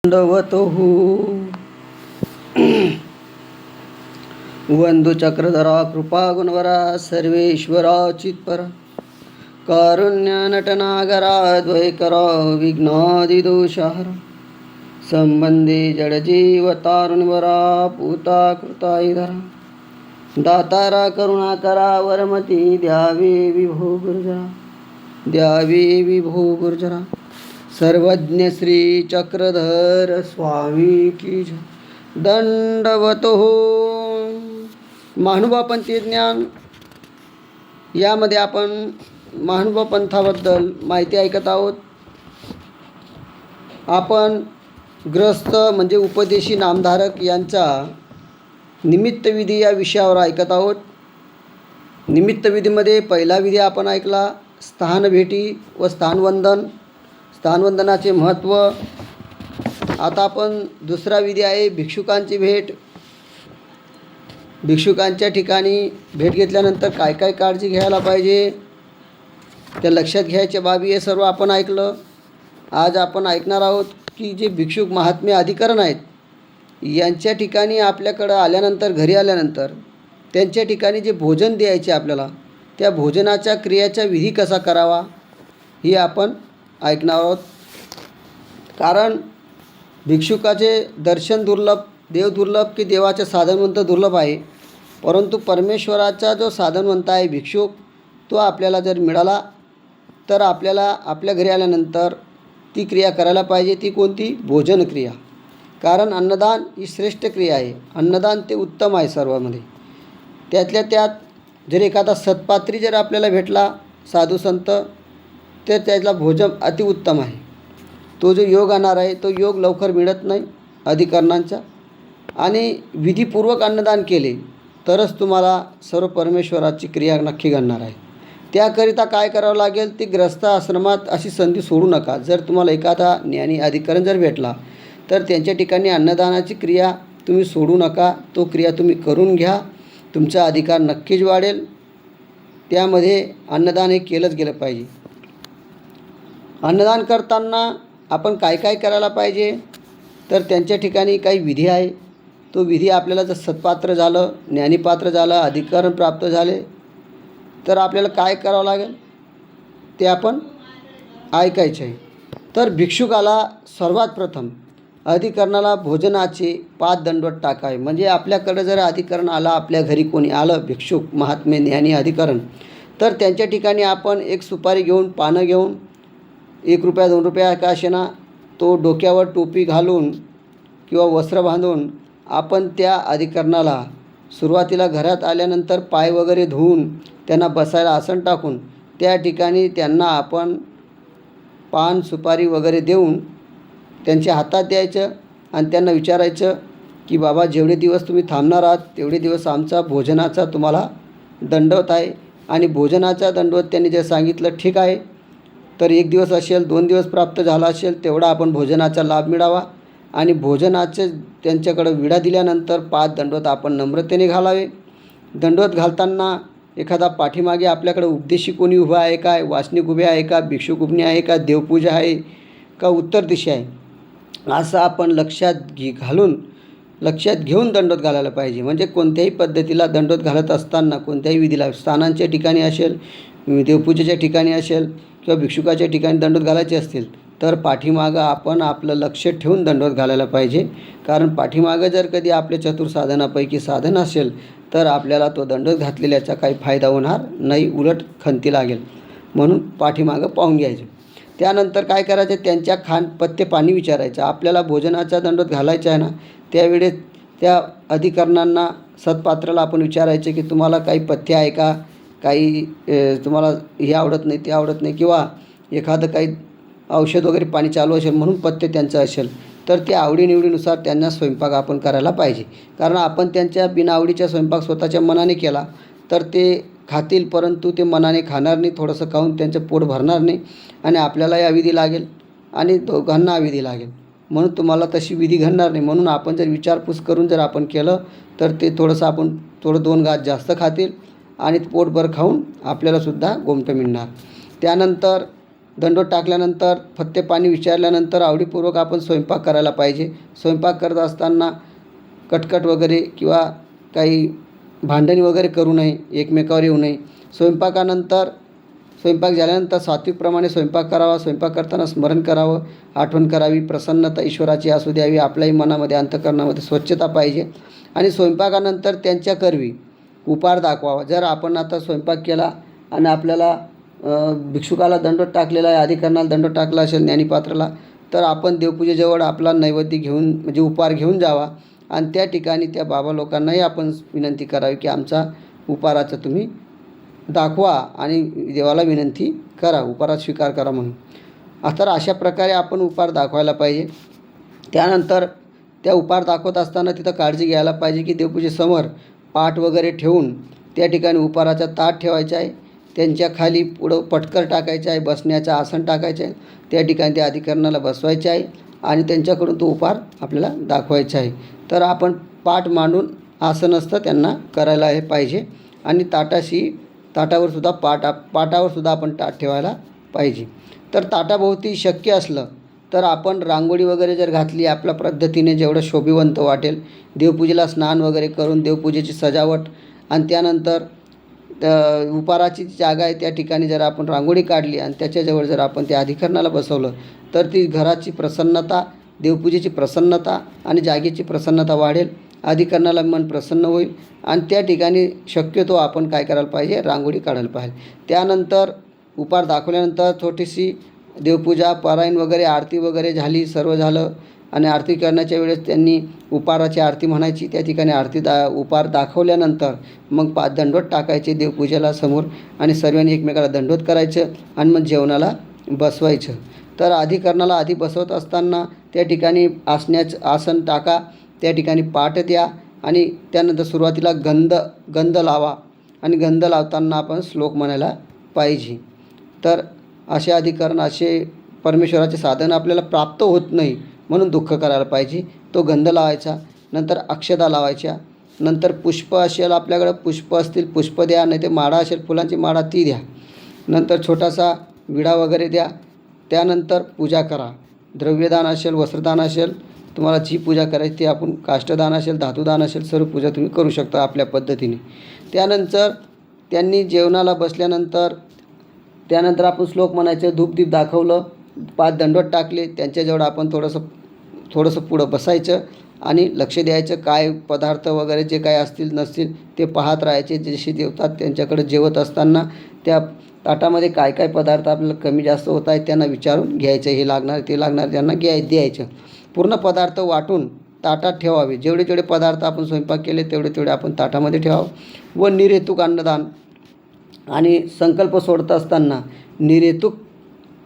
दंडवतोहु वंदुचक्रधरा कृपा गुणवरा सर्वेश्वरा चित्परा कारुण्य नटनागरा द्वैकरा विघ्नादिदोषहरा संबंधी जडजीव तारुणवरा पूता कृताईधरा दातारा करुणाकरा वरमती द्यावी विभो गुर्जरा द्यावी विभो गुर्जरा सर्वज्ञ श्री चक्रधर स्वामी की जय. दंडवतो महानुभावपंथी ज्ञान यामध्ये आपण महानुभाव पंथाबद्दल माहिती ऐकत आहोत. आपण ग्रस्त म्हणजे उपदेशी नामधारक यांचा निमित्त विधी या विषयावर ऐकत आहोत. निमित्त विधीमध्ये पहिला विधी आपण ऐकला स्थान भेटी व स्थानवंदन, स्थानवंदनाचे महत्त्व. आता आपण दुसरा विधी आहे भिक्षुकांची भेट. भिक्षुकांच्या ठिकाणी भेट घेतल्यानंतर काय काय काळजी घ्यायला पाहिजे त्या लक्षात घ्यायच्या बाबी हे सर्व आपण ऐकलं. आज आपण ऐकणार आहोत की जे भिक्षुक महात्म्य अधिकरण आहेत यांच्या ठिकाणी आपल्याकडं आल्यानंतर घरी आल्यानंतर त्यांच्या ठिकाणी जे भोजन द्यायचे आपल्याला त्या भोजनाच्या क्रियाचा विधी कसा करावा ही आपण ऐकणार आहोत. कारण भिक्षुकाचे दर्शन दुर्लभ, देव दुर्लभ की देवाचे साधनवंत दुर्लभ आहे. परंतु परमेश्वराचा जो साधनवंत आहे भिक्षुक तो आपल्याला जर मिळाला तर आपल्याला आपल्या घरी आल्यानंतर ती क्रिया करायला पाहिजे. ती कोणती? भोजन क्रिया. कारण अन्नदान ही श्रेष्ठ क्रिया आहे. अन्नदान ते उत्तम आहे सर्वामध्ये. त्यातल्या त्यात जर एखादा सत्पात्री जर आपल्याला भेटला साधू संत तर त्याला भोजन अतिउत्तम आहे. तो जो योग आणणार आहे तो योग लवकर मिळत नाही अधिकरणांचा. आणि विधीपूर्वक अन्नदान केले तरच तुम्हाला सर्व परमेश्वराची क्रिया नक्की घडणार आहे. त्याकरिता काय करावं लागेल? ती ग्रस्त आश्रमात अशी संधी सोडू नका. जर तुम्हाला एखादा ज्ञानी अधिकरण जर भेटला तर त्यांच्या ठिकाणी अन्नदानाची क्रिया तुम्ही सोडू नका. तो क्रिया तुम्ही करून घ्या. तुमचा अधिकार नक्कीच वाढेल. त्यामध्ये अन्नदान हे केलंच गेलं पाहिजे. अन्नदान करताना आपण काय काय करायला पाहिजे तर त्यांच्या ठिकाणी काही विधी आहे. तो विधी आपल्याला जर सत्पात्र झालं, ज्ञानीपात्र झालं, अधिकरण प्राप्त झाले तर आपल्याला काय करावं लागेल ते आपण ऐकायचे आहे. तर भिक्षुकाला सर्वात प्रथम अधिकरणाला भोजनाचे 5 दंडवत टाकावे. म्हणजे आपल्याकडे जर अधिकरण आला, आपल्या घरी कोणी आलं भिक्षुक महात्मे ज्ञानी अधिकरण तर त्यांच्या ठिकाणी आपण एक सुपारी घेऊन, पानं घेऊन, 1 रुपया 2 रुपया का असेना तो डोक्यावर टोपी घालून किंवा वस्त्र बांधून आपण त्या अधिकरणाला सुरुवातीला घरात आल्यानंतर पाय वगैरे धुवून त्यांना बसायला आसन टाकून त्या ठिकाणी त्यांना आपण पान सुपारी वगैरे देऊन त्यांच्या हातात द्यायचं आणि त्यांना विचारायचं की बाबा जेवढे दिवस तुम्ही थांबणार आहात तेवढे दिवस आमचा भोजनाचा तुम्हाला दंडवत आहे. आणि भोजनाचा दंडवत त्यांनी जर सांगितलं ठीक आहे तर 1 दिवस असेल, 2 दिवस प्राप्त झाला असेल तेवढा आपण भोजनाचा लाभ मिळावा. आणि भोजनाचे त्यांच्याकडं विडा दिल्यानंतर 5 दंडवत आपण नम्रतेने घालावे. दंडवत घालताना एखादा पाठीमागे आपल्याकडं उपदेशी कोणी उभा आहे का, वासनिक उभे आहे का, भिक्षुक उभे आहे का, देवपूजा आहे का, उत्तर दिशा आहे असं आपण लक्षात घेऊन दंडवत घालायला पाहिजे. म्हणजे कोणत्याही पद्धतीला दंडवत घालत असताना कोणत्याही विधीला स्थानांच्या ठिकाणी असेल, देवपूजेच्या ठिकाणी असेल किंवा भिक्षुकाच्या ठिकाणी दंडवत घालायचे असतील तर पाठीमागं आपण आपलं लक्ष ठेवून दंडवत घालायला पाहिजे. कारण पाठीमागं जर कधी आपल्या चतुर्साधनापैकी साधन असेल तर आपल्याला तो दंडवत घातलेल्याचा काही फायदा होणार नाही, उलट खंती लागेल. म्हणून पाठीमागं पाहून घ्यायचं. त्यानंतर काय करायचं? त्यांच्या पथ्य पाणी विचारायचं. आपल्याला भोजनाचा दंडवत घालायचा आहे ना त्यावेळेस त्या अधिकरणांना सत्पात्राला आपण विचारायचे की तुम्हाला काही पथ्य आहे का, काही तुम्हाला हे आवडत नाही ते आवडत नाही किंवा एखादं काही औषध वगैरे पाणी चालू असेल म्हणून पथ्य त्यांचं असेल तर त्या आवडीनिवडीनुसार त्यांना स्वयंपाक आपण करायला पाहिजे. कारण आपण त्यांच्या बिनआवडीचा स्वयंपाक स्वतःच्या मनाने केला तर ते खातील परंतु ते मनाने खाणार नाही. थोडंसं खाऊन त्यांचं पोट भरणार नाही आणि आपल्यालाही अविधी लागेल आणि दोघांना अविधी लागेल. म्हणून तुम्हाला तशी विधी घडणार नाही. म्हणून आपण जर विचारपूस करून जर आपण केलं तर ते थोडं 2 घास जास्त खातील आणि पोटभर खाऊन आपल्यालासुद्धा गोमटं मिळणार. त्यानंतर दंडोत टाकल्यानंतर फत्ते पाणी विचारल्यानंतर आवडीपूर्वक आपण स्वयंपाक करायला पाहिजे. स्वयंपाक करत असताना कटकट वगैरे किंवा काही भांडणी वगैरे करू नये, एकमेकावर येऊ नये. स्वयंपाक झाल्यानंतर सात्विकप्रमाणे स्वयंपाक करावा. स्वयंपाक करताना स्मरण करावं, आठवण करावी. प्रसन्नता ईश्वराची असू द्यावी. आपल्याही मनामध्ये अंतःकरणामध्ये स्वच्छता पाहिजे. आणि स्वयंपाकानंतर त्यांच्या करवी उपार दाखवावा. जर आपण आता स्वयंपाक केला आणि आपल्याला भिक्षुकाला दंडोत टाकलेला आहे, अधिकरणाला दंडोत टाकला असेल, ज्ञानीपात्राला, तर आपण देवपूजेजवळ आपला नैवेद्य घेऊन म्हणजे उपार घेऊन जावा आणि त्या ठिकाणी त्या बाबा लोकांनाही आपण विनंती करावी की आमचा उपाराचं तुम्ही दाखवा आणि देवाला विनंती करा, उपारात स्वीकार करा म्हणून. तर अशा प्रकारे आपण उपार दाखवायला पाहिजे. त्यानंतर त्या उपार दाखवत असताना तिथं काळजी घ्यायला पाहिजे की देवपूजेसमोर पाट वगैरे ठेवून त्या ठिकाणी उपाराचा ताट ठेवायचा आहे. त्यांच्या खाली पुढं पटकर टाकायचं आहे, बसण्याचं आसन टाकायचं आहे. त्या ठिकाणी त्या अधिकरणाला बसवायचे आहे आणि त्यांच्याकडून तो उपार आपल्याला दाखवायचा आहे. तर आपण पाट मांडून आसनस्थ त्यांना करायला हे पाहिजे आणि पाटावर सुद्धा आपण ताट ठेवायला पाहिजे. तर ताटाभोवती शक्य असलं तर आपण रांगोळी वगैरे जर घातली आपल्या पद्धतीने जेवढं शोभिवंत वाटेल, देवपूजेला स्नान वगैरे करून देवपूजेची सजावट आणि त्यानंतर उपाराची जी जागा आहे त्या ठिकाणी जर आपण रांगोळी काढली आणि त्याच्याजवळ जर आपण त्या अधिकरणाला बसवलं तर ती घराची प्रसन्नता, देवपूजेची प्रसन्नता आणि जागेची प्रसन्नता वाढेल. अधिकरणाला मन प्रसन्न होईल आणि त्या ठिकाणी शक्यतो आपण काय करायला पाहिजे, रांगोळी काढायला पाहिजे. त्यानंतर उपार दाखवल्यानंतर छोटीशी देवपूजा, पारायण वगैरे, आरती वगैरे झाली, सर्व झालं आणि आरती करण्याच्या वेळेस त्यांनी उपाराची आरती म्हणायची. त्या ठिकाणी उपार दाखवल्यानंतर मग दंडोत टाकायचे देवपूजेला समोर आणि सर्वांनी एकमेकाला दंडोत करायचं आणि मग जेवणाला बसवायचं. तर अधिकरणाला आधी बसवत असताना त्या ठिकाणी आसन टाका, त्या ठिकाणी पाट द्या आणि त्यानंतर सुरुवातीला गंध लावा आणि गंध लावताना आपण श्लोक म्हणायला पाहिजे. तर असे अधिकरण, असे परमेश्वराचे साधन आपल्याला प्राप्त होत नाही म्हणून दुःख करायला पाहिजे. तो गंध लावायचा, नंतर अक्षता लावायच्या, नंतर पुष्प असेल आपल्याकडं, पुष्प असतील पुष्प द्या, नाही ते माळा असेल फुलांची माळा ती द्या, नंतर छोटासा विडा वगैरे द्या. त्यानंतर पूजा करा. द्रव्यदान असेल, वस्त्रदान असेल, तुम्हाला जी पूजा करायची ती आपण, काष्टदान असेल, धातुदान असेल, सर्व पूजा तुम्ही करू शकता आपल्या पद्धतीने. त्यानंतर त्यांनी जेवणाला बसल्यानंतर त्यानंतर आपण श्लोक म्हणायचं, धूपदीप दाखवलं, 5 दंडोत टाकले, त्यांच्याजवळ आपण थोडंसं पुढं बसायचं आणि लक्ष द्यायचं. काय पदार्थ वगैरे जे काय असतील नसतील ते पाहत राहायचे. जसे जेवतात त्यांच्याकडे जेवत असताना त्या ताटामध्ये काय काय पदार्थ आपल्याला कमी जास्त होत आहेत त्यांना विचारून घ्यायचं, हे लागणार ते लागणार त्यांना द्यायचं. पूर्ण पदार्थ वाटून ताटात ठेवावे. जेवढे पदार्थ आपण स्वयंपाक केले तेवढे आपण ताटामध्ये ठेवावं. व निर्हेतुक अन्नदान आणि संकल्प सोडत असताना निर्हेतुक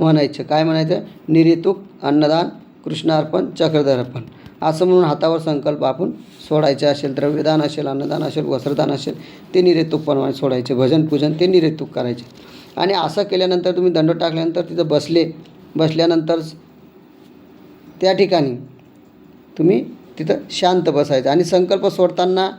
म्हणायचं. काय म्हणायचं? निर्हेतुक अन्नदान, कृष्णार्पण, चक्रधरार्पण असं म्हणून हातावर संकल्प आपण सोडायचे असेल. द्रव्यदान असेल, अन्नदान असेल, वस्त्रदान असेल, ते निर्हेतुकपणे सोडायचे. भजन पूजन ते निर्हेतुक करायचे. आणि असं केल्यानंतर तुम्ही दंडोत टाकल्यानंतर तिथं बसल्यानंतर त्या ठिकाणी तुम्ही तिथं शांत बसायचं आणि संकल्प सोडताना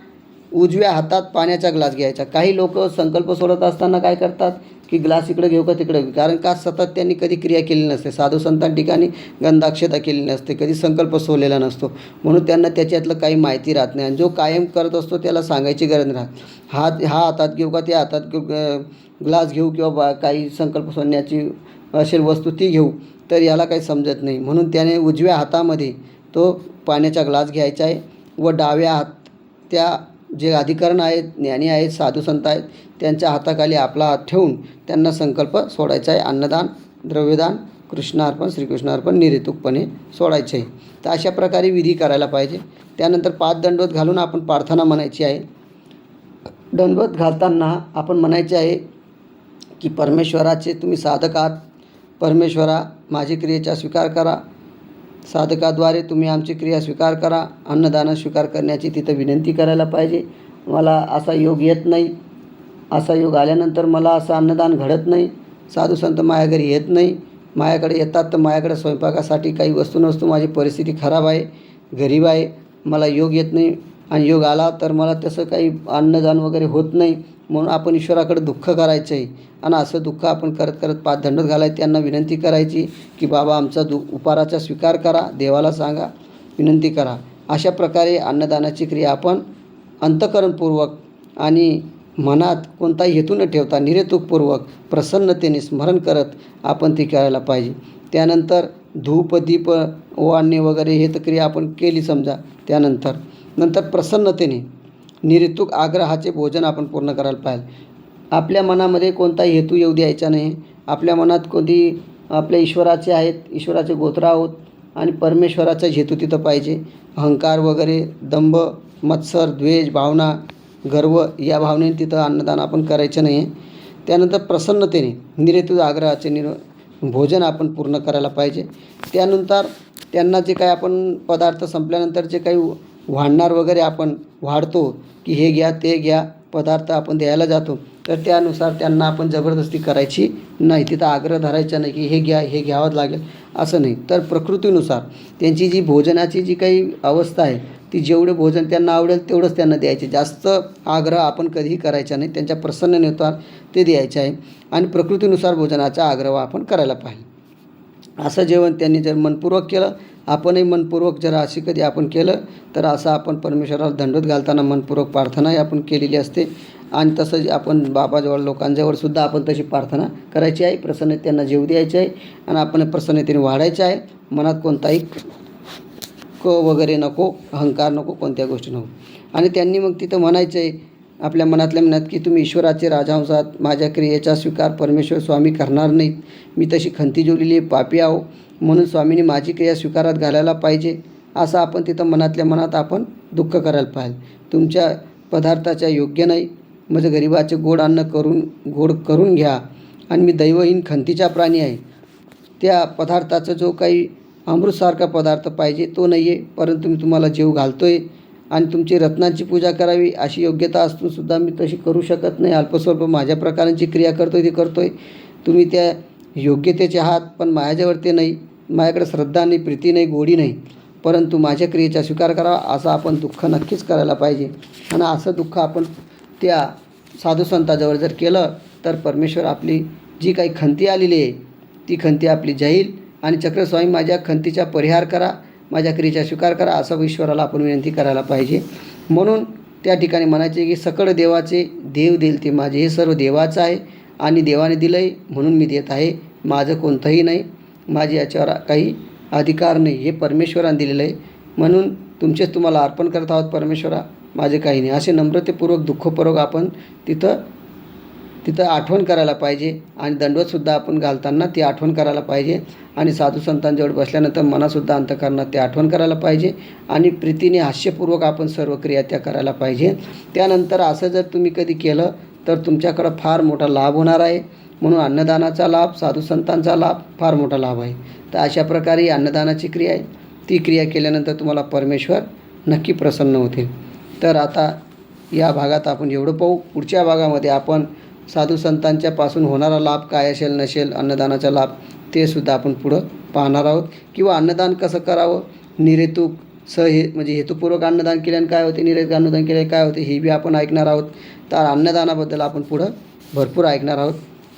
उजव्या हातात पाण्याचा ग्लास घ्यायचा. काही लोक संकल्प सोडत असताना काय करतात की ग्लास इकडे घेऊ का तिकडे घेऊ, कारण का सतत त्यांनी कधी क्रिया केली नसते, साधू संतां ठिकाणी गंधाक्षता केली नसते, कधी संकल्प सोडलेला नसतो, म्हणून त्यांना त्याच्यातलं काही माहिती राहत नाही. आणि जो कायम करत असतो त्याला सांगायची गरज नाही राहत. हा हातात घेऊ का त्या हातात घेऊ, ग्लास घेऊ किंवा काही संकल्प सोडण्याची असेल वस्तू ती घेऊ, तर याला काही समजत नाही. म्हणून त्याने उजव्या हातामध्ये तो पाण्याचा ग्लास घ्यायचा आहे व डाव्या हात त्या जे अधिकरण आहेत, ज्ञानी आहेत, साधू संत आहेत, त्यांच्या हाताखाली आपला हात ठेवून त्यांना संकल्प सोडायचा आहे. अन्नदान, द्रव्यदान, कृष्णार्पण, श्रीकृष्णार्पण निर्हेतुकपणे सोडायचे आहे. तर अशा प्रकारे विधी करायला पाहिजे. त्यानंतर 5 दंडवत घालून आपण प्रार्थना म्हणायची आहे. दंडवत घालताना आपण म्हणायचे आहे की परमेश्वराचे तुम्ही साधक आहात, परमेश्वरा माझी क्रियेचा स्वीकार करा, साधकाद्वारे तुम्ही आमची क्रिया स्वीकार करा. अन्नदान स्वीकार करण्याची तिथं विनंती करायला पाहिजे. मला असा योग येत नाही, असा योग आल्यानंतर मला असं अन्नदान घडत नाही, साधू संत माझ्या घरी येत नाही, माझ्याकडे येतात तर माझ्याकडे स्वयंपाकासाठी काही वस्तू नसतो, माझी परिस्थिती खराब आहे, गरीब आहे, मला योग येत नाही आणि योग आला तर मला तसं काही अन्नदान वगैरे होत नाही, म्हणून आपण ईश्वराकडे दुःख करायचं आहे आणि असं दुःख आपण करत करत पाच दंडवत घालायचे. त्यांना विनंती करायची की बाबा आमचा उपाराचा स्वीकार करा, देवाला सांगा, विनंती करा. अशा प्रकारे अन्नदानाची क्रिया आपण अंतःकरणपूर्वक आणि मनात कोणताही हेतू न ठेवता निरेतुकपूर्वक प्रसन्नतेने स्मरण करत आपण ती करायला पाहिजे. त्यानंतर धूप दीप ओवाळणे वगैरे हे तर क्रिया आपण केली समजा. नंतर प्रसन्नतेने निरेतुक आग्रहाचे भोजन आपण पूर्ण करायला पाहिजे. आपल्या मनामध्ये कोणताही हेतू येऊ द्यायचा नाही. आपल्या मनात कोणती आपल्या ईश्वराचे आहेत, ईश्वराचे गोत्र आहोत आणि परमेश्वराचाच हेतू तिथं पाहिजे. अहंकार वगैरे, दंभ, मत्सर, द्वेष भावना, गर्व या भावनेने तिथं अन्नदान आपण करायचं नाही. त्यानंतर प्रसन्नतेने निरेतुक आग्रहाचे भोजन आपण पूर्ण करायला पाहिजे. त्यानंतर त्यांना जे काही आपण पदार्थ संपल्यानंतर जे काही वाढणार वगैरे आपण वाढतो की हे घ्या ते घ्या पदार्थ आपण द्यायला जातो, तर त्यानुसार त्यांना आपण जबरदस्ती करायची नाही. तिथं आग्रह धरायचा नाही की हे घ्या, हे घ्यावंच लागेल असं नाही. तर प्रकृतीनुसार त्यांची जी भोजनाची जी काही अवस्था आहे ती जेवढे भोजन त्यांना आवडेल तेवढंच त्यांना द्यायचे. जास्त आग्रह आपण कधीही करायचा नाही. त्यांच्या प्रसन्नतेनुसार ते द्यायचे आहे आणि प्रकृतीनुसार भोजनाचा आग्रह आपण करायला पाहिजे. असं जेवण त्यांनी जर मनपूर्वक केलं, आपणही मनपूर्वक जर अशी कधी आपण केलं तर असं आपण परमेश्वराला दंडवत घालताना मनपूर्वक प्रार्थनाही आपण केलेली असते. आणि तसंच आपण बाबाजवळ लोकांजवळ सुद्धा आपण तशी प्रार्थना करायची आहे. प्रसन्नतेने त्यांना जेव द्यायचे आहे आणि आपण प्रसन्नतेने वाढायचं आहे. मनात कोणताही वगैरे नको, अहंकार नको, कोणत्या गोष्टी नको. आणि त्यांनी मग तिथं म्हणायचं आहे आपल्या मनातल्या मनात की तुम्ही ईश्वराचे राजहंस आहात, माझ्या क्रियेचा स्वीकार परमेश्वर स्वामी करणार नाहीत. मी तशी खंती जेवलेली पापी आहो, म्हणून स्वामींनी माझी क्रिया स्वीकारात घालायला पाहिजे. असं आपण तिथं मनातल्या मनात आपण दुःख करायला पाहिजे. तुमच्या पदार्थाच्या योग्य नाही, म्हणजे गरिबाचे गोड अन्न गोड करून घ्या आणि मी दैवहीन खंतीचा प्राणी आहे. त्या पदार्थाचा जो काही अमृतसारखा पदार्थ पाहिजे तो नाही आहे, परंतु मी तुम्हाला जेव घालतो आहे आणि तुमची रत्नांची पूजा करावी अशी योग्यता असूनसुद्धा मी तशी करू शकत नाही. अल्पस्वल्प माझ्या प्रकारांची क्रिया करतो आहे ती करतो आहे. तुम्ही त्या योग्यतेचे आहात, पण माझ्याजवळ ते नाही. माझ्याकडे श्रद्धा नाही, प्रीती नाही, गोडी नाही, परंतु माझ्या क्रियेचा स्वीकार करावा असं आपण दुःख नक्कीच करायला पाहिजे. आणि असं दुःख आपण त्या साधुसंताजवळ जर केलं तर परमेश्वर आपली जी काही खंती आलेली आहे ती खंती आपली जाईल आणि चक्रस्वामी माझ्या खंतीचा परिहार करा, माझ्या क्रियेचा स्वीकार करा असं ईश्वराला आपण विनंती करायला पाहिजे. म्हणून त्या ठिकाणी म्हणायचे की सकळ देवाचे देव देईल ते माझे, हे सर्व देवाचं आहे आणि देवाने दिलं आहे म्हणून मी देत आहे. माझं कोणतंही नाही, माझे याच्यावर काही अधिकार नाही, हे परमेश्वराने दिलेलं आहे. म्हणून तुमचेच तुम्हाला अर्पण करत आहोत परमेश्वरा, माझे काही नाही. असे नम्रतेपूर्वक दुःखपूर्वक आपण तिथं आठवण करायला पाहिजे. आणि दंडवतसुद्धा आपण घालताना ती आठवण करायला पाहिजे. आणि साधुसंतांजवळ बसल्यानंतर मनासुद्धा अंतःकरणात ते आठवण करायला पाहिजे आणि प्रीतीने हास्यपूर्वक आपण सर्व क्रिया त्या करायला पाहिजे. त्यानंतर असं जर तुम्ही कधी केलं तर तुमच्याकडं फार मोठा लाभ होणार आहे. म्हणून अन्नदानाचा लाभ, साधुसंतांचा लाभ फार मोठा लाभ आहे. तर अशा प्रकारे अन्नदानाची क्रिया आहे, ती क्रिया केल्यानंतर तुम्हाला परमेश्वर नक्की प्रसन्न होतील. तर आता या भागात आपण एवढं पाहू. पुढच्या भागामध्ये आपण साधुसंतांच्यापासून होणारा लाभ काय असेल नसेल, अन्नदानाचा लाभ ते सुद्धा आपण पुढं पाहणार आहोत. किंवा अन्नदान कसं करावं, निरेतुक म्हणजे हेतुपूर्वक अन्नदान केल्याने काय होते, निरेतुक अन्नदान केल्याने काय होते, हे बी आपण ऐकणार आहोत. तर अन्नदानाबद्दल आपण पुढं भरपूर ऐकणार आहोत.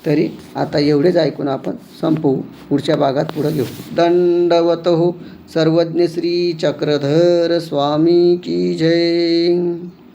तरी आता एवढेच ऐकून आपण संपवू. पुढच्या भागात पुढं घेऊ. दंडवत हो. सर्वज्ञ श्री चक्रधर स्वामी की जय.